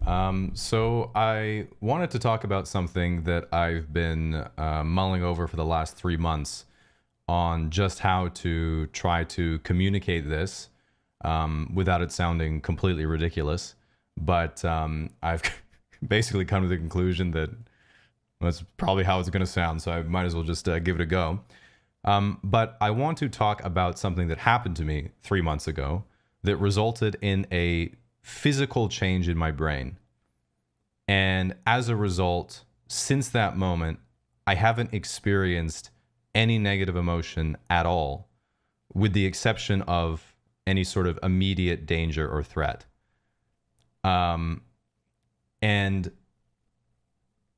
So I wanted to talk about something that I've been mulling over for the last 3 months on just how to try to communicate this without it sounding completely ridiculous. But I've basically come to the conclusion that that's probably how it's going to sound, so I might as well just give it a go. But I want to talk about something that happened to me 3 months ago that resulted in a physical change in my brain. And as a result, since that moment, I haven't experienced any negative emotion at all, with the exception of any sort of immediate danger or threat. And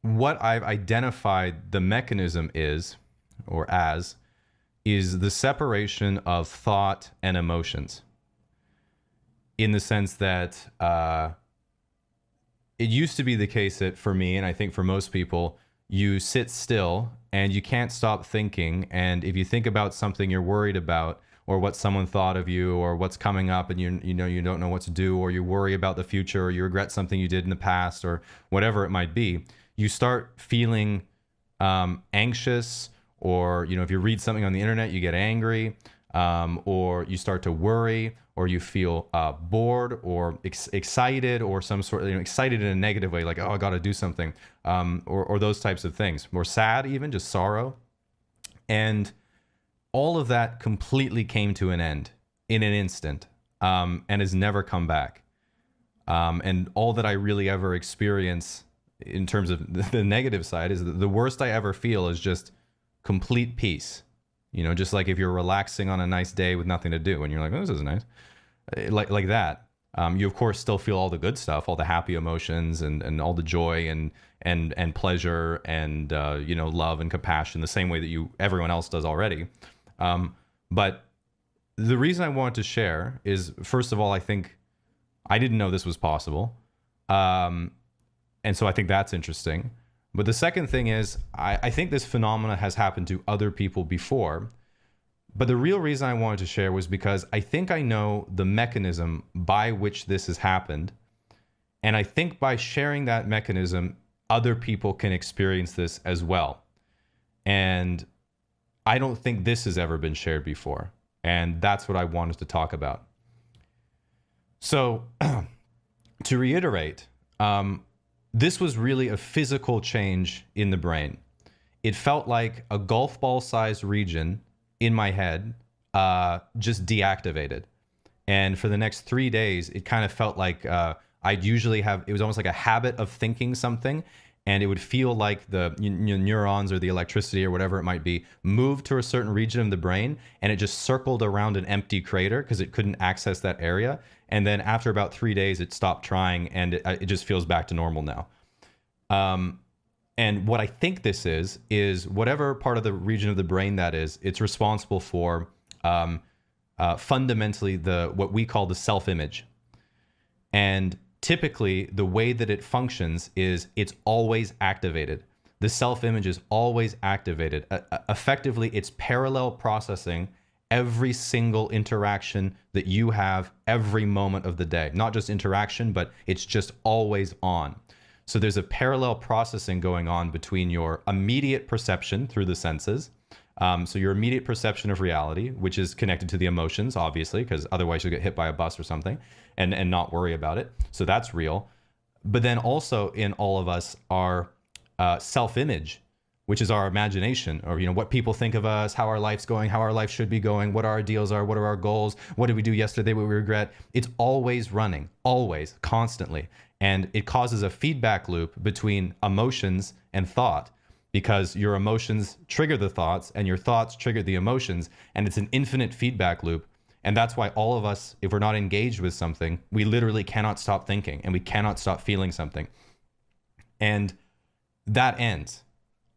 what I've identified the mechanism is, or as, is the separation of thought and emotions. In the sense that it used to be the case that for me, and I think for most people, you sit still and you can't stop thinking. And if you think about something you're worried about, or what someone thought of you, or what's coming up, and you don't know what to do, or you worry about the future, or you regret something you did in the past, or whatever it might be, you start feeling anxious, or if you read something on the internet, you get angry, or you start to worry, or you feel bored or excited, or some sort of excited in a negative way, like, oh, I got to do something, or those types of things, or sad, even just sorrow. And all of that completely came to an end in an instant, and has never come back. And all that I really ever experience in terms of the negative side is the worst I ever feel is just complete peace. Just like if you're relaxing on a nice day with nothing to do and you're like, oh, this is nice. Like that. You of course still feel all the good stuff, all the happy emotions and all the joy and pleasure and love and compassion, the same way that everyone else does already. But the reason I wanted to share is, first of all, I think I didn't know this was possible. And so I think that's interesting. But the second thing is, I think this phenomena has happened to other people before. But the real reason I wanted to share was because I think I know the mechanism by which this has happened. And I think by sharing that mechanism, other people can experience this as well. And I don't think this has ever been shared before. And that's what I wanted to talk about. So to reiterate, this was really a physical change in the brain. It felt like a golf ball sized region in my head just deactivated. And for the next 3 days, it kind of felt like I'd usually it was almost like a habit of thinking something. And it would feel like the neurons or the electricity or whatever it might be moved to a certain region of the brain, and it just circled around an empty crater because it couldn't access that area. And then after about 3 days, it stopped trying, and it just feels back to normal now. And what I think this is whatever part of the region of the brain that is, it's responsible for fundamentally what we call the self-image. And typically, the way that it functions is it's always activated. The self-image is always activated. Effectively, it's parallel processing every single interaction that you have every moment of the day. Not just interaction, but it's just always on. So there's a parallel processing going on between your immediate perception through the senses. So your immediate perception of reality, which is connected to the emotions, obviously, because otherwise you'll get hit by a bus or something and not worry about it. So that's real. But then also in all of us, our self-image, which is our imagination, or what people think of us, how our life's going, how our life should be going, what our ideals are, what are our goals, what did we do yesterday, what we regret. It's always running, always, constantly. And it causes a feedback loop between emotions and thought, because your emotions trigger the thoughts and your thoughts trigger the emotions, and it's an infinite feedback loop. And that's why all of us, if we're not engaged with something, we literally cannot stop thinking and we cannot stop feeling something. And that ends.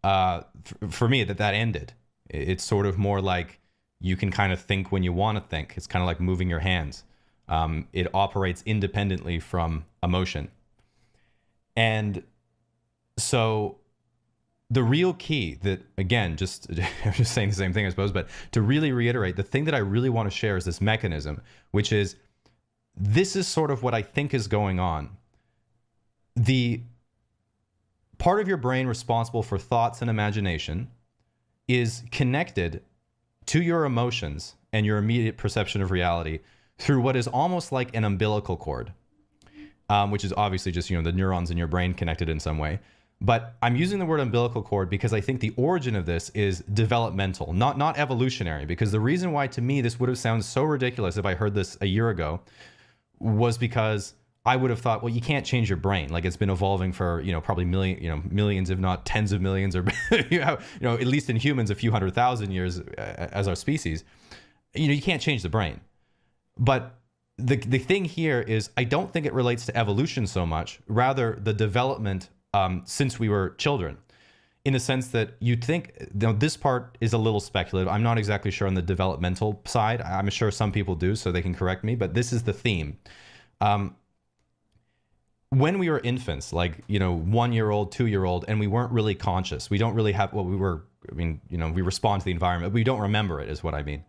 For me, that ended. It's sort of more like you can kind of think when you want to think. It's kind of like moving your hands. It operates independently from emotion. And so the real key that, again, I'm just saying the same thing, I suppose, but to really reiterate, the thing that I really want to share is this mechanism, which is, this is sort of what I think is going on. the part of your brain responsible for thoughts and imagination is connected to your emotions and your immediate perception of reality through what is almost like an umbilical cord, which is obviously just, the neurons in your brain connected in some way. But I'm using the word umbilical cord because I think the origin of this is developmental, not evolutionary, because the reason why to me this would have sounded so ridiculous if I heard this a year ago was because I would have thought, well, you can't change your brain. Like, it's been evolving for, probably millions, if not tens of millions, or, at least in humans, a few 100,000 years as our species. You can't change the brain. But the thing here is, I don't think it relates to evolution so much, rather the development since we were children, in the sense that you'd think, this part is a little speculative. I'm not exactly sure on the developmental side. I'm sure some people do, so they can correct me, but this is the theme. When we were infants, like, 1-year-old, 2-year-old, and we weren't really conscious, we don't really have, we respond to the environment, but we don't remember it, is what I mean.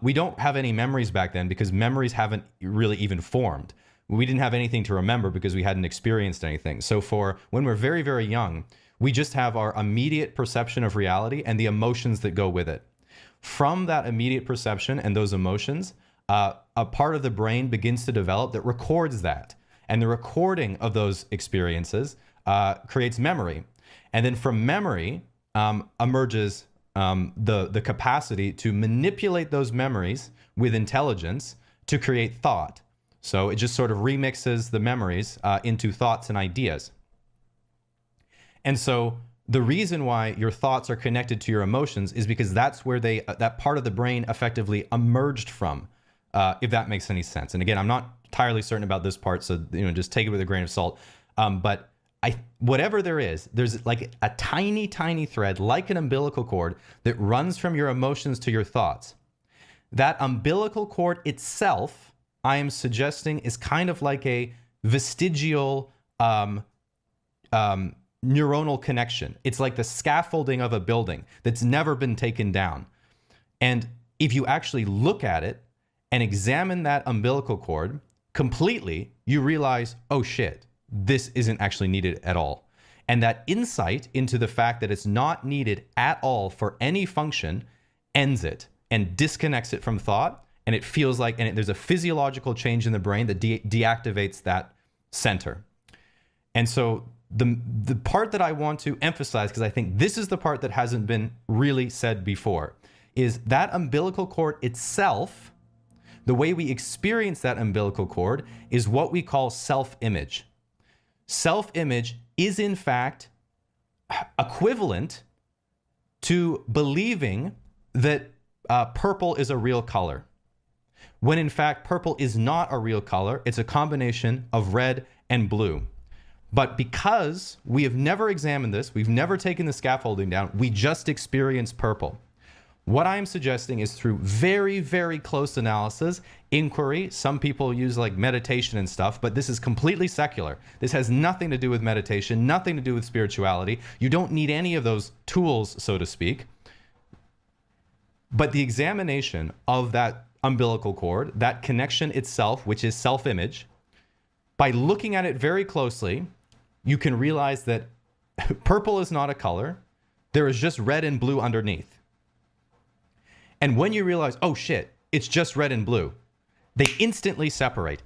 We don't have any memories back then because memories haven't really even formed. We didn't have anything to remember because we hadn't experienced anything. So for when we're very, very young, we just have our immediate perception of reality and the emotions that go with it. From that immediate perception and those emotions, a part of the brain begins to develop that records that. And the recording of those experiences creates memory. And then from memory emerges the capacity to manipulate those memories with intelligence to create thought. So it just sort of remixes the memories into thoughts and ideas. And so the reason why your thoughts are connected to your emotions is because that's where that part of the brain effectively emerged from, if that makes any sense. And again, I'm not entirely certain about this part, so just take it with a grain of salt. But whatever there's like a tiny, tiny thread, like an umbilical cord, that runs from your emotions to your thoughts. That umbilical cord itself, I am suggesting, is kind of like a vestigial neuronal connection. It's like the scaffolding of a building that's never been taken down. And if you actually look at it and examine that umbilical cord completely, you realize, oh shit, this isn't actually needed at all. And that insight into the fact that it's not needed at all for any function ends it and disconnects it from thought. And it feels like, there's a physiological change in the brain that deactivates that center. And so the part that I want to emphasize, because I think this is the part that hasn't been really said before, is that umbilical cord itself, the way we experience that umbilical cord is what we call self-image. Self-image is in fact equivalent to believing that purple is a real color, when in fact purple is not a real color. It's a combination of red and blue. But because we have never examined this, we've never taken the scaffolding down, we just experience purple. What I'm suggesting is through very, very close analysis, inquiry. Some people use like meditation and stuff, but this is completely secular. This has nothing to do with meditation, nothing to do with spirituality. You don't need any of those tools, so to speak. But the examination of that umbilical cord, that connection itself, which is self-image, by looking at it very closely, you can realize that purple is not a color. There is just red and blue underneath. And when you realize, oh shit, it's just red and blue, they instantly separate,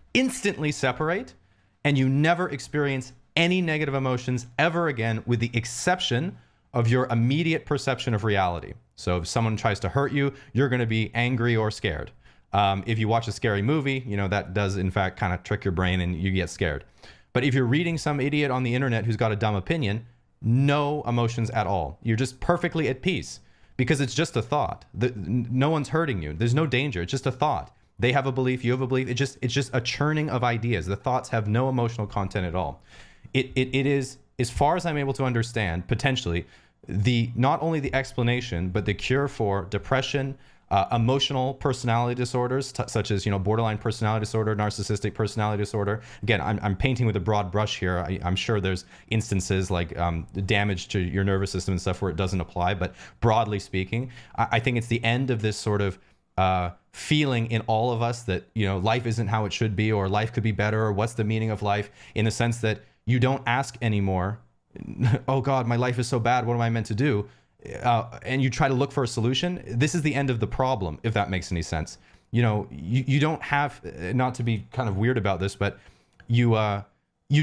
and you never experience any negative emotions ever again, with the exception of your immediate perception of reality. So if someone tries to hurt you, you're going to be angry or scared. If you watch a scary movie, that does in fact kind of trick your brain and you get scared. But if you're reading some idiot on the internet who's got a dumb opinion, no emotions at all. You're just perfectly at peace. Because it's just a thought. No one's hurting you. There's no danger. It's just a thought. They have a belief, you have a belief. It's just a churning of ideas. The thoughts have no emotional content at all. It is, as far as I'm able to understand, potentially, not only the explanation, but the cure for depression, emotional personality disorders, such as borderline personality disorder, narcissistic personality disorder. Again, I'm painting with a broad brush here. I'm sure there's instances like damage to your nervous system and stuff where it doesn't apply, but broadly speaking, I think it's the end of this sort of feeling in all of us that life isn't how it should be, or life could be better, or what's the meaning of life, in the sense that You don't ask anymore, oh God, my life is so bad, what am I meant to do? And you try to look for a solution. This is the end of the problem, if that makes any sense. You know, you don't have, not to be kind of weird about this, but you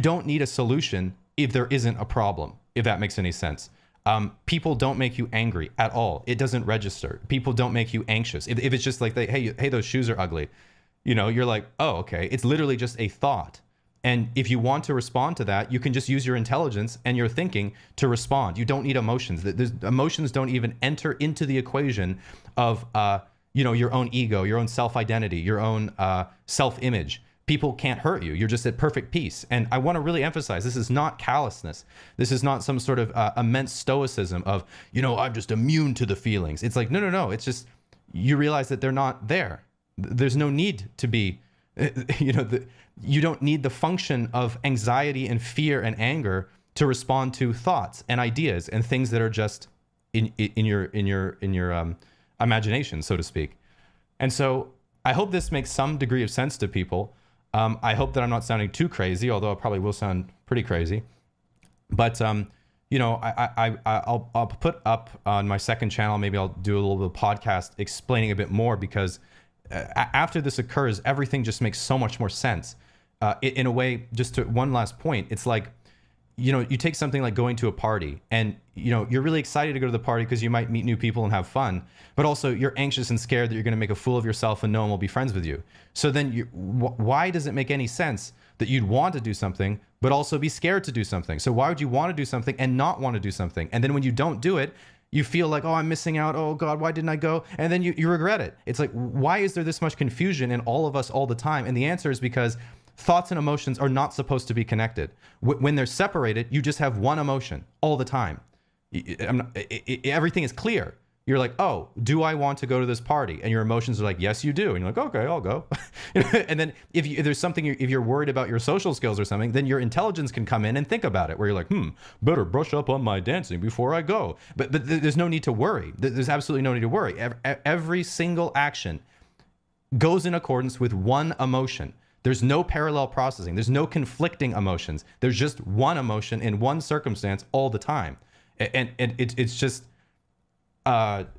don't need a solution if there isn't a problem, if that makes any sense. People don't make you angry at all. It doesn't register. People don't make you anxious. If it's just like, hey, those shoes are ugly, you know, you're like, oh, okay. It's literally just a thought. And if you want to respond to that, you can just use your intelligence and your thinking to respond. You don't need emotions. Emotions don't even enter into the equation of, you know, your own ego, your own self-identity, your own self-image. People can't hurt you. You're just at perfect peace. And I want to really emphasize, this is not callousness. This is not some sort of immense stoicism of, you know, I'm just immune to the feelings. It's like, no. It's just, you realize that they're not there. There's no need to be, you know, you don't need the function of anxiety and fear and anger to respond to thoughts and ideas and things that are just in your imagination, so to speak. And so I hope this makes some degree of sense to people. I hope that I'm not sounding too crazy, although I probably will sound pretty crazy. But you know, I'll put up on my second channel, maybe I'll do a little bit of podcast explaining a bit more, because after this occurs, everything just makes so much more sense. In a way, just to one last point, it's like, you know, you take something like going to a party, and, you know, you're really excited to go to the party because you might meet new people and have fun, but also you're anxious and scared that you're going to make a fool of yourself and no one will be friends with you. So then why does it make any sense that you'd want to do something, but also be scared to do something? So why would you want to do something and not want to do something? And then when you don't do it, you feel like, oh, I'm missing out. Oh God, why didn't I go? And then you regret it. It's like, why is there this much confusion in all of us all the time? And the answer is because thoughts and emotions are not supposed to be connected. When they're separated, you just have one emotion all the time. Everything is clear. You're like, oh, do I want to go to this party? And your emotions are like, yes, you do. And you're like, okay, I'll go. And then if there's something, if you're worried about your social skills or something, then your intelligence can come in and think about it, where you're like, better brush up on my dancing before I go. But there's no need to worry. There's absolutely no need to worry. Every single action goes in accordance with one emotion. There's no parallel processing. There's no conflicting emotions. There's just one emotion in one circumstance all the time. And it's just,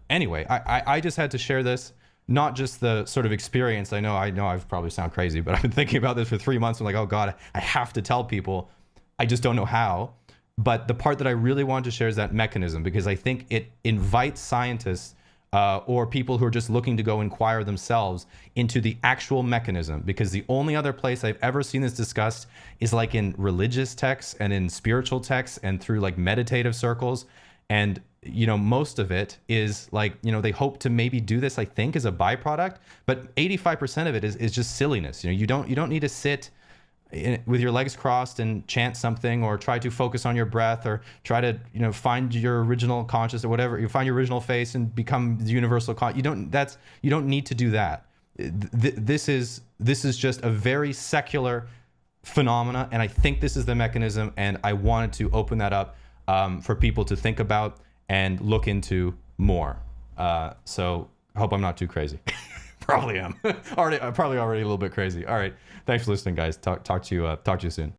anyway, I just had to share this, not just the sort of experience. I know I've probably sound crazy, but I've been thinking about this for 3 months. I'm like, oh God, I have to tell people. I just don't know how. But the part that I really wanted to share is that mechanism, because I think it invites scientists or people who are just looking to go inquire themselves into the actual mechanism, because the only other place I've ever seen this discussed is like in religious texts and in spiritual texts and through like meditative circles. And, you know, most of it is like, you know, they hope to maybe do this, I think, as a byproduct, but 85% of it is just silliness. You know, you don't need to sit with your legs crossed and chant something, or try to focus on your breath, or try to, you know, find your original conscious or whatever. You find your original face and become the universal you don't need to do that. This is just a very secular phenomena, and I think this is the mechanism, and I wanted to open that up for people to think about and look into more. So I hope I'm not too crazy. Probably am. Probably already a little bit crazy. All right. Thanks for listening, guys. Talk to you soon.